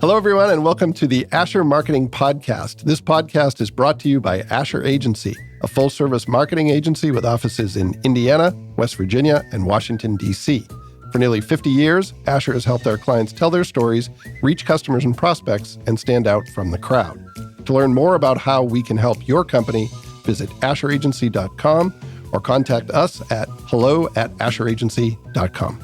Hello, everyone, and welcome to the Asher Marketing Podcast. This podcast is brought to you by Asher Agency, a full-service marketing agency with offices in Indiana, West Virginia, and Washington, D.C. For nearly 50 years, Asher has helped our clients tell their stories, reach customers and prospects, and stand out from the crowd. To learn more about how we can help your company, visit asheragency.com or contact us at hello@asheragency.com.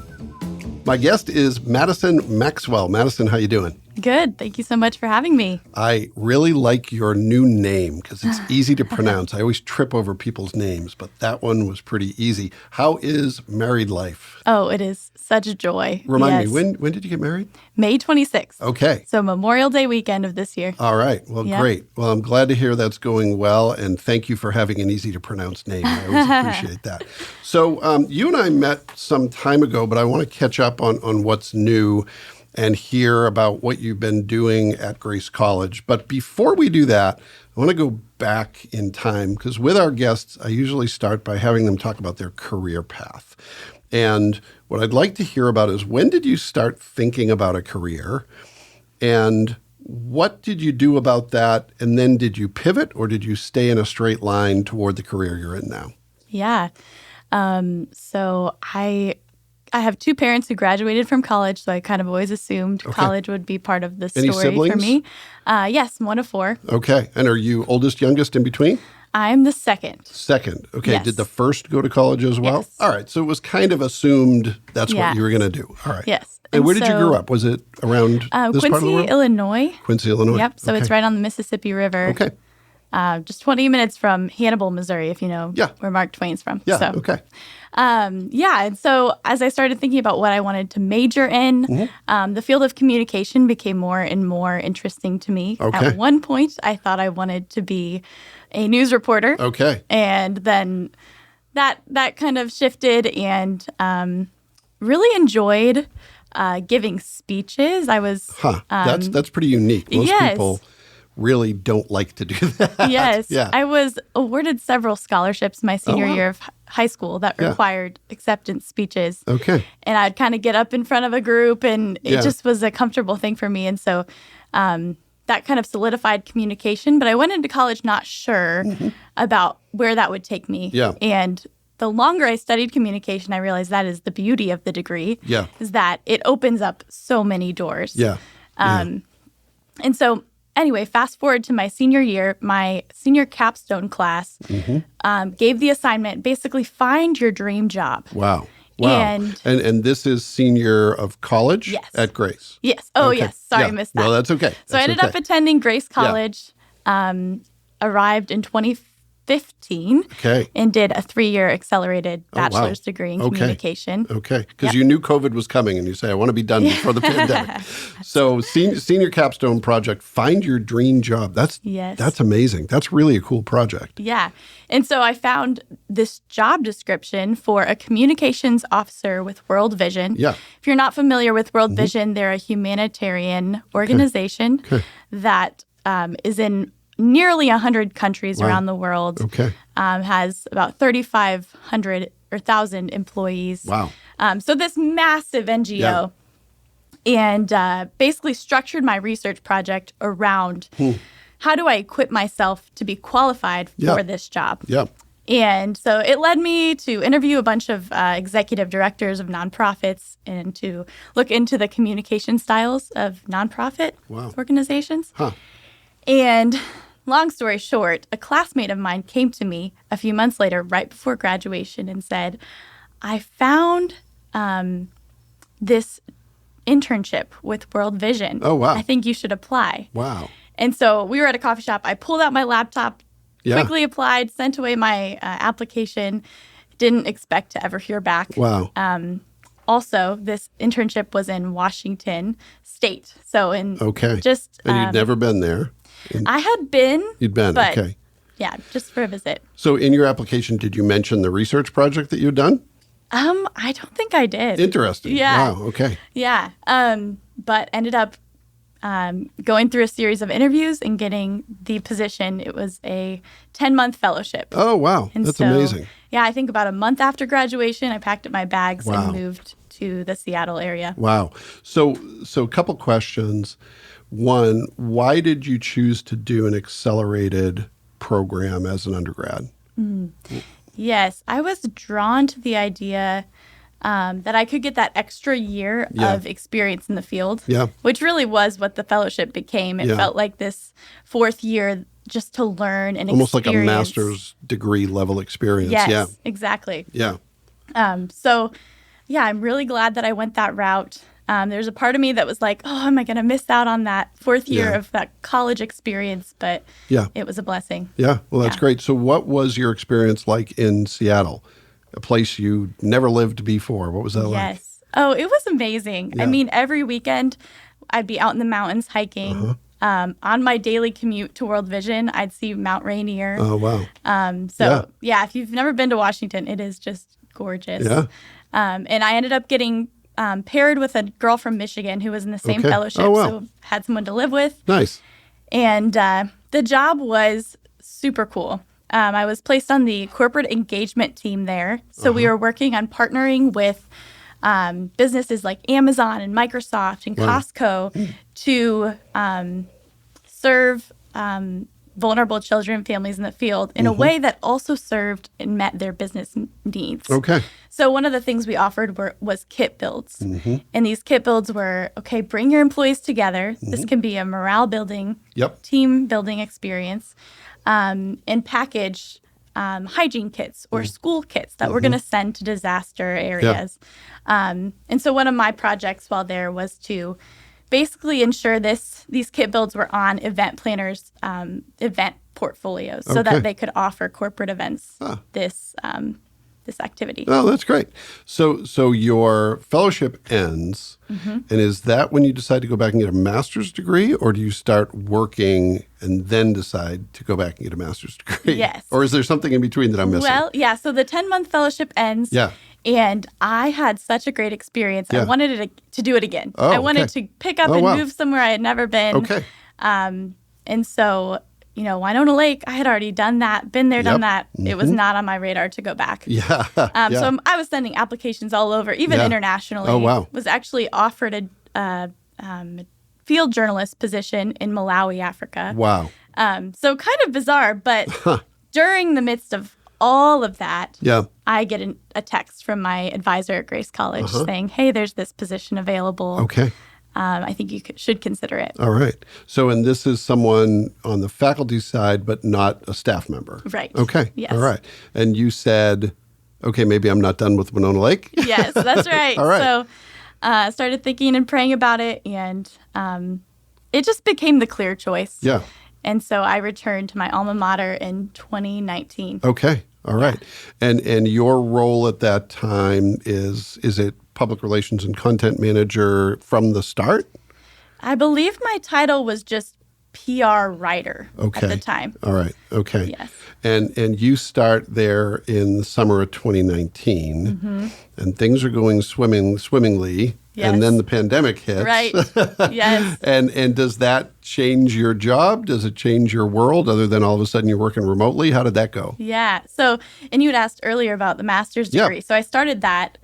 My guest is Madison Maxwell. Madison, how you doing? Good. Thank you so much for having me. I really like your new name because it's easy to pronounce. I always trip over people's names, but that one was pretty easy. How is married life? Oh, it is such a joy. Remind me, when did you get married? May 26th. Okay. So Memorial Day weekend of this year. All right. Well, Great. Well, I'm glad to hear that's going well, and thank you for having an easy-to-pronounce name. I always appreciate that. So you and I met some time ago, but I want to catch up on what's new and hear about what you've been doing at Grace College. But before we do that, I want to go back in time because with our guests, I usually start by having them talk about their career path. And what I'd like to hear about is when did you start thinking about a career and what did you do about that? And then did you pivot or did you stay in a straight line toward the career you're in now? Yeah. So I have two parents who graduated from college, so I kind of always assumed college would be part of the story for me. Yes, I'm one of four. Okay. And are you oldest, youngest, in between? I'm the second. Second. Okay. Yes. Did the first go to college as well? Yes. All right. So it was kind of assumed that's what you were going to do. All right. Yes. And where did you grow up? Was it around this part of the world? Quincy, Illinois. Quincy, Illinois. Yep. So it's right on the Mississippi River. Okay. Just 20 minutes from Hannibal, Missouri, if you know where Mark Twain's from. Yeah. So, Okay. And so as I started thinking about what I wanted to major in, the field of communication became more and more interesting to me. Okay. At one point, I thought I wanted to be a news reporter. Okay. And then that kind of shifted and really enjoyed giving speeches. I was that's pretty unique. Most people really don't like to do that. Yes. Yeah. I was awarded several scholarships my senior year of high school that required acceptance speeches. Okay. And I'd kind of get up in front of a group and it just was a comfortable thing for me. And so that kind of solidified communication. But I went into college not sure about where that would take me. Yeah. And the longer I studied communication, I realized that is the beauty of the degree. Yeah. Is that it opens up so many doors. Yeah. And so anyway, fast forward to my senior year, my senior capstone class gave the assignment, basically find your dream job. Wow. And this is senior of college at Grace? Yes. Oh, yes. Sorry, I missed that. No, that's okay. So I ended up attending Grace College, arrived in 2015, and did a 3-year accelerated bachelor's degree in communication. Okay. Because you knew COVID was coming and you say, I want to be done before the pandemic. So senior capstone project, find your dream job. That's amazing. That's really a cool project. Yeah. And so I found this job description for a communications officer with World Vision. Yeah. If you're not familiar with World Vision, they're a humanitarian organization that is in nearly 100 countries around the world. Okay. Has about 3,500 or 1,000 employees. Wow. So this massive NGO. Yeah. And basically structured my research project around how do I equip myself to be qualified for this job? Yeah. And so it led me to interview a bunch of executive directors of nonprofits and to look into the communication styles of nonprofit organizations. And long story short, a classmate of mine came to me a few months later, right before graduation, and said, I found this internship with World Vision. Oh, wow. I think you should apply. Wow. And so we were at a coffee shop. I pulled out my laptop, quickly applied, sent away my application. Didn't expect to ever hear back. Wow. Also, this internship was in Washington State. So and you'd never been there. I had been. You'd been, but, yeah, just for a visit. So in your application, did you mention the research project that you'd done? I don't think I did. Interesting. Yeah. Wow, okay. Yeah. But ended up going through a series of interviews and getting the position. It was a 10-month fellowship. Oh, wow. That's amazing. Yeah, I think about a month after graduation, I packed up my bags and moved to the Seattle area. Wow. So a couple questions. One, why did you choose to do an accelerated program as an undergrad? Yes, I was drawn to the idea that I could get that extra year of experience in the field, which really was what the fellowship became. It felt like this fourth year just to learn and almost experience. Like a master's degree level experience. Yes, exactly. Yeah. So, I'm really glad that I went that route. There's a part of me that was like, oh, am I going to miss out on that fourth year of that college experience? But it was a blessing. Yeah, well, that's great. So what was your experience like in Seattle, a place you never lived before? What was that like? Yes. Oh, it was amazing. I mean, every weekend I'd be out in the mountains hiking. On my daily commute to World Vision, I'd see Mount Rainier. Oh, wow. If you've never been to Washington, it is just gorgeous. Yeah. And I ended up getting paired with a girl from Michigan who was in the same fellowship, so had someone to live with. Nice. And the job was super cool. I was placed on the corporate engagement team there, so we were working on partnering with businesses like Amazon and Microsoft and Costco to serve vulnerable children and families in the field in a way that also served and met their business needs. Okay. So one of the things we offered was kit builds. And these kit builds were, bring your employees together. This can be a morale building, team building experience, and package hygiene kits or school kits that we're going to send to disaster areas. And so one of my projects while there was to basically ensure these kit builds were on event planners' event portfolios so that they could offer corporate events this activity. Oh, that's great. So your fellowship ends, and is that when you decide to go back and get a master's degree, or do you start working and then decide to go back and get a master's degree? Yes. Or is there something in between that I'm missing? Well, so the 10-month fellowship ends. Yeah. And I had such a great experience. I wanted to do it again. Oh, I wanted to pick up and move somewhere I had never been. Okay. And so, Winona Lake, I had already done that, been there, done that. It was not on my radar to go back. Yeah. So I was sending applications all over, even internationally. Oh, wow. Was actually offered a field journalist position in Malawi, Africa. Wow. So kind of bizarre, but during the midst of all of that, I get a text from my advisor at Grace College saying, hey, there's this position available. Okay. I think you should consider it. All right. So, and this is someone on the faculty side, but not a staff member. Right. Okay. Yes. All right. And you said, okay, maybe I'm not done with Winona Lake. Yes, that's right. All right. So I started thinking and praying about it, and it just became the clear choice. Yeah. And so I returned to my alma mater in 2019. Okay. All right. And your role at that time is it public relations and content manager from the start? I believe my title was just PR writer at the time. All right. Okay. Yes. And you start there in the summer of 2019, and things are going swimmingly. Yes. And then the pandemic hits. Right. Yes. And does that change your job? Does it change your world other than all of a sudden you're working remotely? How did that go? Yeah. So, and you had asked earlier about the master's degree. So I started that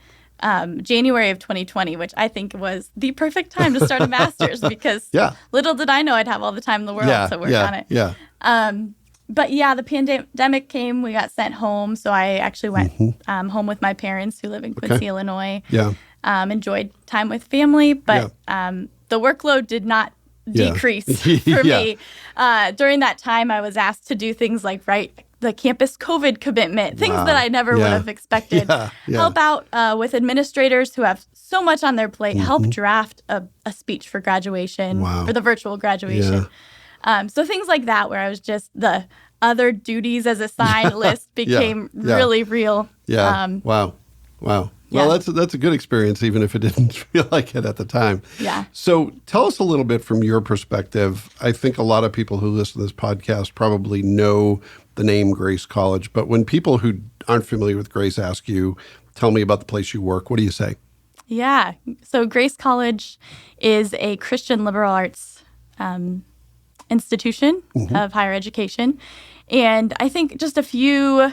January of 2020, which I think was the perfect time to start a master's because little did I know I'd have all the time in the world to work on it. Yeah. But the pandemic came. We got sent home. So I actually went home with my parents who live in Quincy, Illinois. Yeah. Enjoyed time with family, but the workload did not decrease for me. During that time, I was asked to do things like write the campus COVID commitment, things that I never would have expected. Help out with administrators who have so much on their plate, help draft a speech for graduation, for the virtual graduation. So things like that where I was just the other duties as assigned list became really real. Wow. Well, that's a good experience, even if it didn't feel like it at the time. Yeah. So tell us a little bit from your perspective. I think a lot of people who listen to this podcast probably know the name Grace College, but when people who aren't familiar with Grace ask you, tell me about the place you work, what do you say? Yeah. So Grace College is a Christian liberal arts institution of higher education. And I think just a few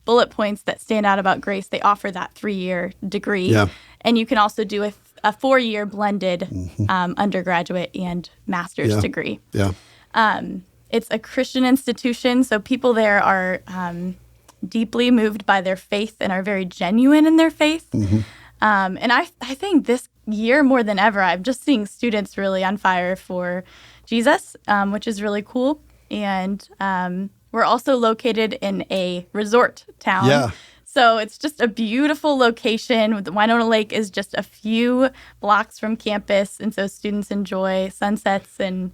bullet points that stand out about Grace, they offer that 3-year degree. Yeah. And you can also do a 4-year blended undergraduate and master's degree. Yeah. It's a Christian institution, so people there are deeply moved by their faith and are very genuine in their faith. And I think this year more than ever, I'm just seeing students really on fire for Jesus, which is really cool. And we're also located in a resort town. Yeah. So it's just a beautiful location. The Winona Lake is just a few blocks from campus. And so students enjoy sunsets and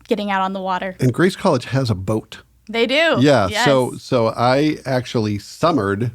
getting out on the water. And Grace College has a boat. They do. Yeah. Yes. So I actually summered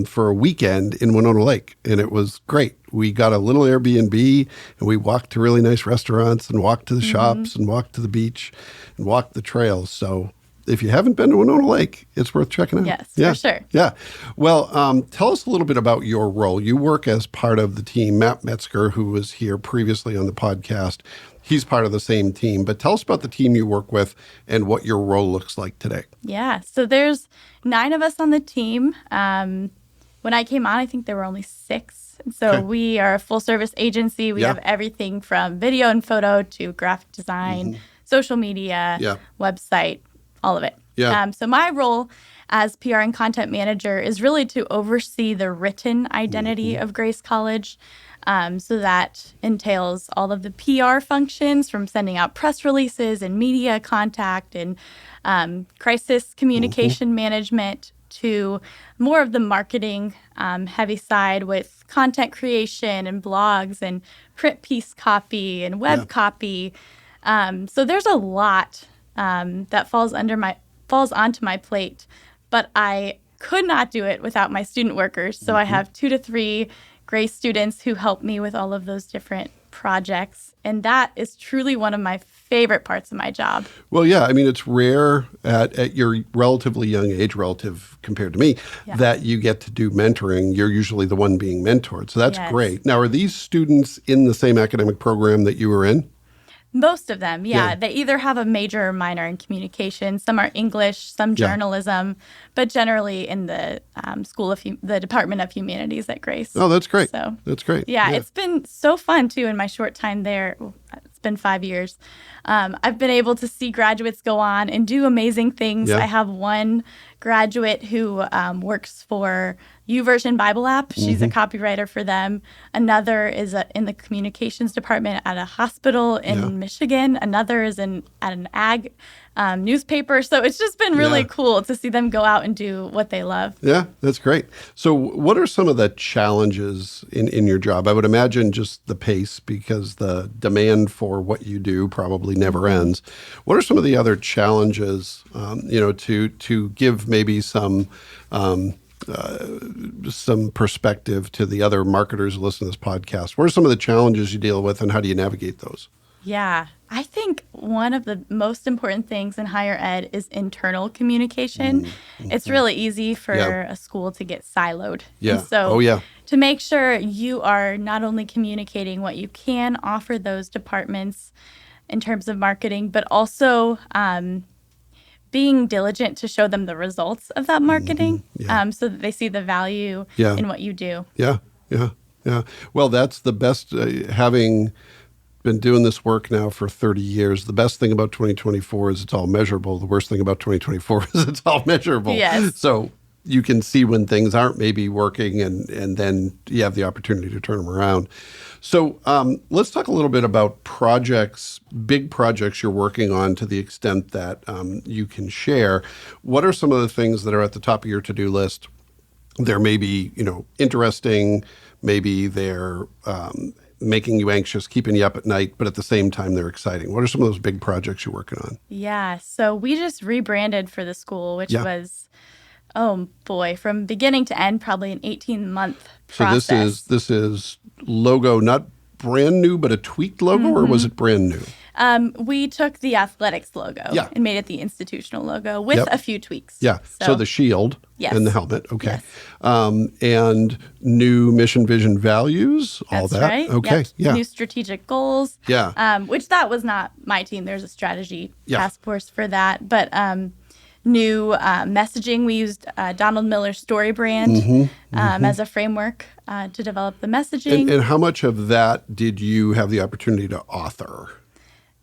for a weekend in Winona Lake, and it was great. We got a little Airbnb, and we walked to really nice restaurants and walked to the shops and walked to the beach and walked the trails. So if you haven't been to Winona Lake, it's worth checking out. Yes, yeah. for sure. Yeah. Well, tell us a little bit about your role. You work as part of the team. Matt Metzger, who was here previously on the podcast, he's part of the same team. But tell us about the team you work with and what your role looks like today. Yeah. So there's 9 of us on the team. When I came on, I think there were only 6. So we are a full-service agency. We have everything from video and photo to graphic design, social media, website, all of it. Yeah. So my role as PR and content manager is really to oversee the written identity of Grace College. So that entails all of the PR functions, from sending out press releases and media contact and crisis communication management, to more of the marketing heavy side with content creation and blogs and print piece copy and web copy. So there's a lot that falls onto my plate, but I could not do it without my student workers. So I have 2 to 3 Grace students who help me with all of those different projects. And that is truly one of my favorite parts of my job. Well, yeah. I mean, it's rare at your relatively young age, relative compared to me, that you get to do mentoring. You're usually the one being mentored. So that's great. Now, are these students in the same academic program that you were in? Most of them, They either have a major or minor in communication. Some are English, some journalism, but generally in the the Department of Humanities at Grace. Oh, that's great. So that's great. Yeah, it's been so fun too in my short time there. It's been 5 years. I've been able to see graduates go on and do amazing things. Yeah. I have one graduate who works for YouVersion Bible app. She's a copywriter for them. Another is in the communications department at a hospital in Michigan. Another is at an ag newspaper. So it's just been really cool to see them go out and do what they love. Yeah, that's great. So what are some of the challenges in your job? I would imagine just the pace, because the demand for what you do probably never ends. What are some of the other challenges, to give maybe some perspective to the other marketers who listen to this podcast? What are some of the challenges you deal with, and how do you navigate those? Yeah, I think one of the most important things in higher ed is internal communication. It's really easy for a school to get siloed. Yeah. And so to make sure you are not only communicating what you can offer those departments in terms of marketing, but also being diligent to show them the results of that marketing so that they see the value in what you do. Yeah. Well, that's the best, having been doing this work now for 30 years. The best thing about 2024 is it's all measurable. The worst thing about 2024 is it's all measurable. Yes. So you can see when things aren't maybe working, and then you have the opportunity to turn them around. So let's talk a little bit about projects, big projects you're working on, to the extent that you can share. What are some of the things that are at the top of your to-do list? They're maybe, interesting, maybe they're making you anxious, keeping you up at night, but at the same time, they're exciting. What are some of those big projects you're working on? Yeah, so we just rebranded for the school, which was, from beginning to end, probably an 18-month process. So this is logo, not brand new, but a tweaked logo, or was it brand new? We took the athletics logo and made it the institutional logo with a few tweaks. Yeah, so the shield and the helmet, okay. Yes. And new mission, vision, values, all That's that. Right. Okay, Yep. New strategic goals. Yeah. Which that was not my team. There's a strategy task force for that. But new messaging. We used Donald Miller's story brand as a framework to develop the messaging. And how much of that did you have the opportunity to author?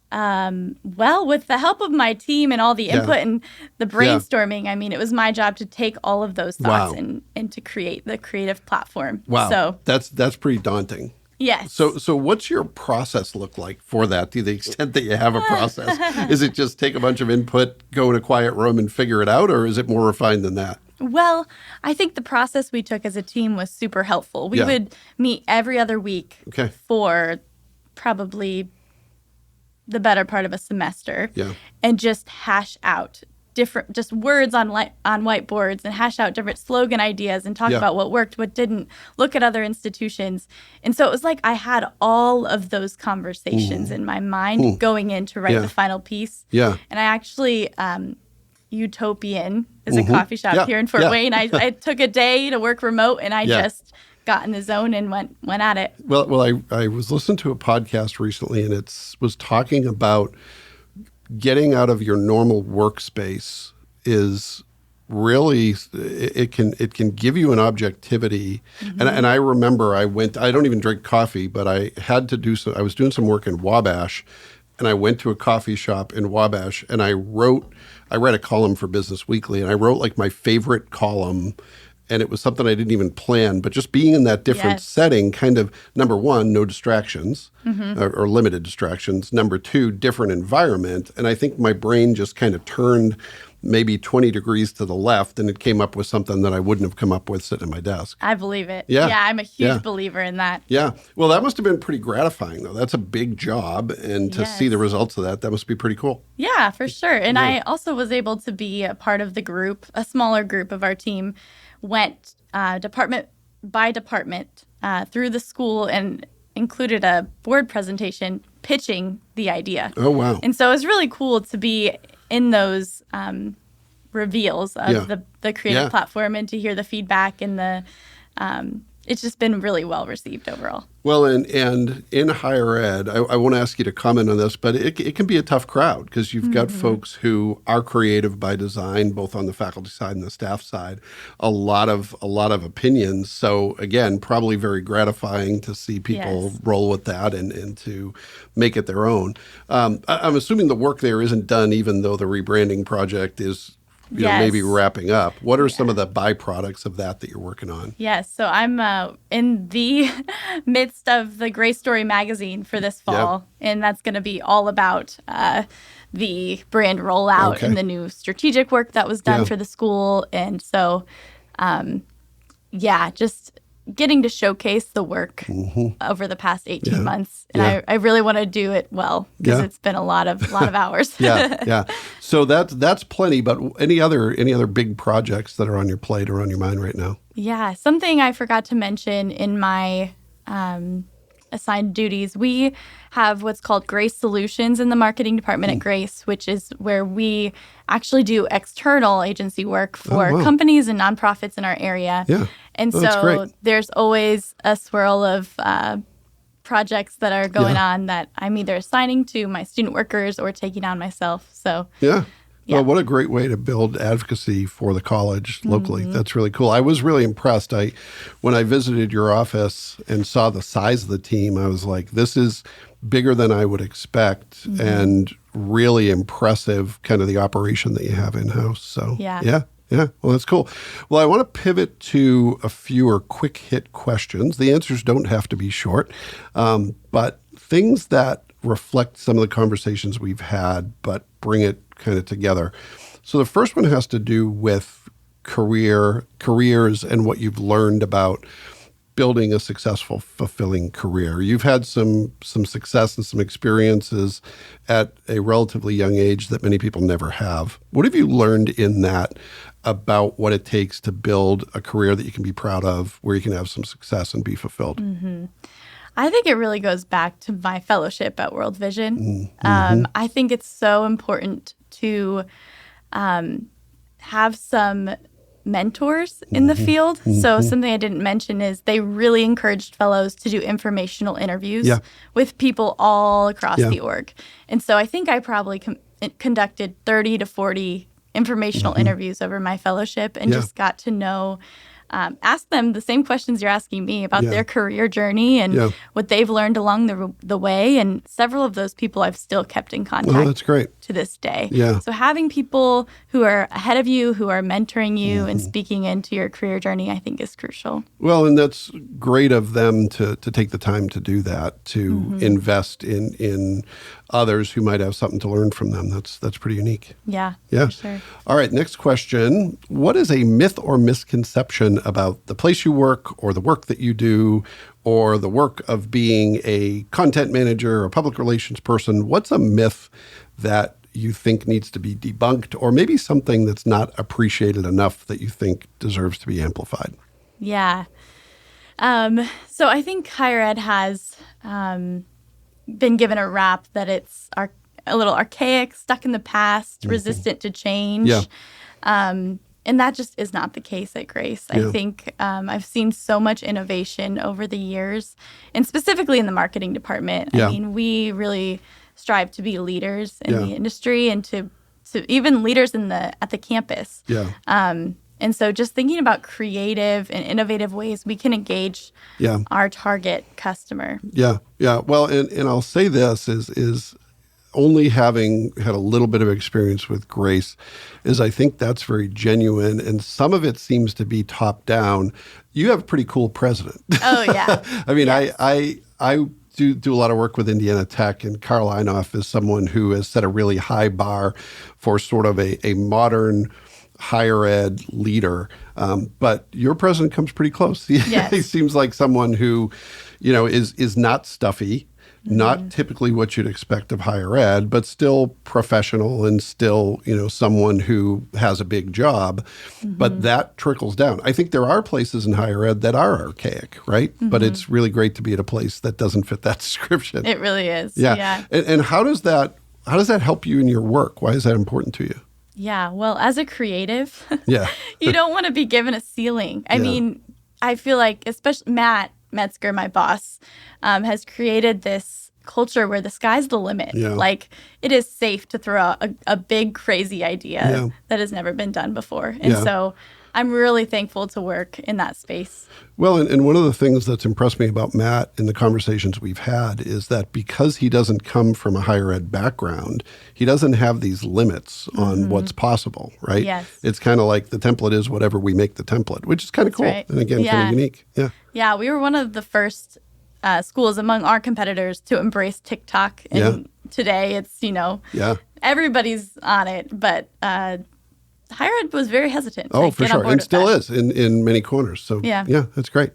Well, with the help of my team and all the input and the brainstorming, I mean, it was my job to take all of those thoughts and to create the creative platform. Wow. So that's pretty daunting. Yes. So what's your process look like for that, to the extent that you have a process? Is it just take a bunch of input, go in a quiet room and figure it out, or is it more refined than that? Well, I think the process we took as a team was super helpful. We would meet every other week for probably the better part of a semester and just hash out different just words on whiteboards and hash out different slogan ideas and talk about what worked, what didn't, look at other institutions. And so it was like I had all of those conversations in my mind going in to write the final piece. Yeah. And I actually, Utopian is a coffee shop here in Fort Wayne. I took a day to work remote and I just got in the zone and went at it. Well, I was listening to a podcast recently and it was talking about getting out of your normal workspace is really, it can give you an objectivity. And I remember I don't even drink coffee, but I was doing some work in Wabash and I went to a coffee shop in Wabash and I read a column for Business Weekly and I wrote like my favorite column. And it was something I didn't even plan, but just being in that different setting, kind of, number one, no distractions or limited distractions. Number two, different environment. And I think my brain just kind of turned maybe 20 degrees to the left and it came up with something that I wouldn't have come up with sitting at my desk. I believe it. Yeah, I'm a huge believer in that. Yeah. Well, that must have been pretty gratifying, though. That's a big job. And to see the results of that must be pretty cool. Yeah, for sure. And I also was able to be a part of the group, a smaller group of our team, went department by department through the school and included a board presentation pitching the idea. Oh, wow. And so it was really cool to be in those reveals of the creative platform and to hear the feedback and it's just been really well received overall. Well, and in higher ed, I won't ask you to comment on this, but it can be a tough crowd because you've got folks who are creative by design, both on the faculty side and the staff side. A lot of opinions. So again, probably very gratifying to see people roll with that and to make it their own. I'm assuming the work there isn't done, even though the rebranding project is maybe wrapping up. What are some of the byproducts of that you're working on? Yes. So I'm in the midst of the Gray Story magazine for this fall, and that's going to be all about the brand rollout and the new strategic work that was done for the school. And so, just getting to showcase the work over the past 18 months. And I really want to do it well because it's been a lot of hours. So that's plenty, but any other big projects that are on your plate or on your mind right now? Yeah, something I forgot to mention in my assigned duties, we have what's called Grace Solutions in the marketing department at Grace, which is where we actually do external agency work for companies and nonprofits in our area. And so there's always a swirl of projects that are going on that I'm either assigning to my student workers or taking on myself. So Well, what a great way to build advocacy for the college locally. That's really cool. I was really impressed. When I visited your office and saw the size of the team, I was like, this is bigger than I would expect and really impressive, kind of the operation that you have in-house. So yeah. Well, that's cool. Well, I want to pivot to a fewer quick hit questions. The answers don't have to be short, but things that reflect some of the conversations we've had, but bring it kind of together. So the first one has to do with careers and what you've learned about building a successful, fulfilling career. You've had some success and some experiences at a relatively young age that many people never have. What have you learned in that about what it takes to build a career that you can be proud of, where you can have some success and be fulfilled? I think it really goes back to my fellowship at World Vision. I think it's so important to have some mentors in the field. So something I didn't mention is they really encouraged fellows to do informational interviews with people all across the org. And so I think I probably conducted 30 to 40 informational interviews over my fellowship and just got to know, ask them the same questions you're asking me about their career journey and what they've learned along the way. And several of those people I've still kept in contact that's great. to this day. Yeah. So having people who are ahead of you, who are mentoring you and speaking into your career journey, I think is crucial. Well, and that's great of them to take the time to do that, to invest in others who might have something to learn from them. That's pretty unique. Yeah, for sure. All right, next question. What is a myth or misconception about the place you work or the work that you do or the work of being a content manager or a public relations person? What's a myth that you think needs to be debunked, or maybe something that's not appreciated enough that you think deserves to be amplified? Yeah. So I think higher ed has been given a rap that it's a little archaic, stuck in the past, resistant to change. Yeah. And that just is not the case at Grace. I think I've seen so much innovation over the years, and specifically in the marketing department. I mean, we really strive to be leaders in the industry and to even leaders at the campus. Yeah. And so just thinking about creative and innovative ways we can engage our target customer. Yeah. Well, and I'll say this is only having had a little bit of experience with Grace is I think that's very genuine, and some of it seems to be top down. You have a pretty cool president. Oh, yeah. I mean, I do a lot of work with Indiana Tech, and Carl Einoff is someone who has set a really high bar for sort of a modern higher ed leader. But your president comes pretty close. He seems like someone who, is not stuffy, not typically what you'd expect of higher ed, but still professional and still, someone who has a big job. But that trickles down. I think there are places in higher ed that are archaic, right? But it's really great to be at a place that doesn't fit that description. It really is. Yeah. And how does that help you in your work? Why is that important to you? Yeah, well, as a creative, you don't want to be given a ceiling. I mean, I feel like, especially Matt Metzger, my boss, has created this culture where the sky's the limit. Yeah. Like, it is safe to throw out a big, crazy idea that has never been done before. And so I'm really thankful to work in that space. Well, and one of the things that's impressed me about Matt in the conversations we've had is that because he doesn't come from a higher ed background, he doesn't have these limits on what's possible, right? Yes. It's kind of like the template is whatever we make the template, which is kind of cool. Right. And again, kind of unique. Yeah. Yeah, we were one of the first schools among our competitors to embrace TikTok. And today it's, everybody's on it, but higher ed was very hesitant. Oh, for sure. And still is in many corners. So yeah, that's great.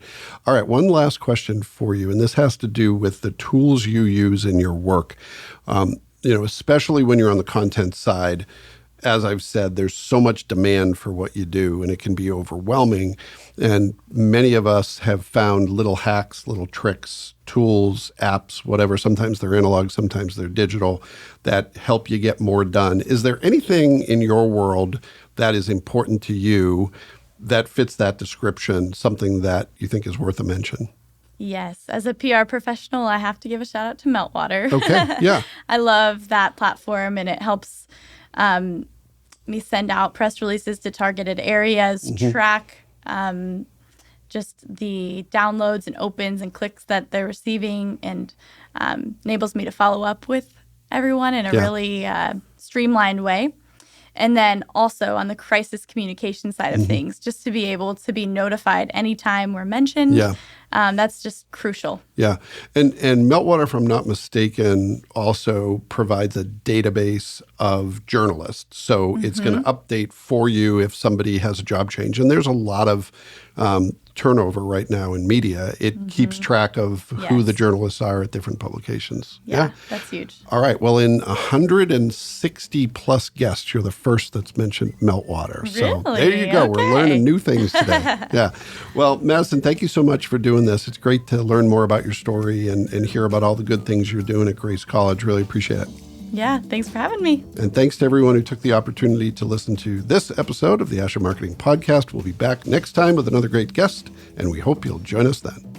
All right. One last question for you. And this has to do with the tools you use in your work. Especially when you're on the content side. As I've said, there's so much demand for what you do, and it can be overwhelming. And many of us have found little hacks, little tricks, tools, apps, whatever. Sometimes they're analog, sometimes they're digital, that help you get more done. Is there anything in your world that is important to you that fits that description, something that you think is worth a mention? Yes. As a PR professional, I have to give a shout out to Meltwater. Okay, yeah. I love that platform, and it helps me send out press releases to targeted areas, track just the downloads and opens and clicks that they're receiving, and enables me to follow up with everyone in a really streamlined way. And then also on the crisis communication side of things, just to be able to be notified anytime we're mentioned. Yeah. That's just crucial. Yeah. And Meltwater, if I'm not mistaken, also provides a database of journalists. So it's going to update for you if somebody has a job change. And there's a lot of turnover right now in media. It keeps track of who the journalists are at different publications. Yeah, that's huge. All right. Well, in 160 plus guests, you're the first that's mentioned Meltwater. So really? There you go. Okay. We're learning new things today. Yeah. Well, Madison, thank you so much for doing this. It's great to learn more about your story and hear about all the good things you're doing at Grace College. Really appreciate it. Yeah, thanks for having me. And thanks to everyone who took the opportunity to listen to this episode of the Asher Marketing Podcast. We'll be back next time with another great guest, and we hope you'll join us then.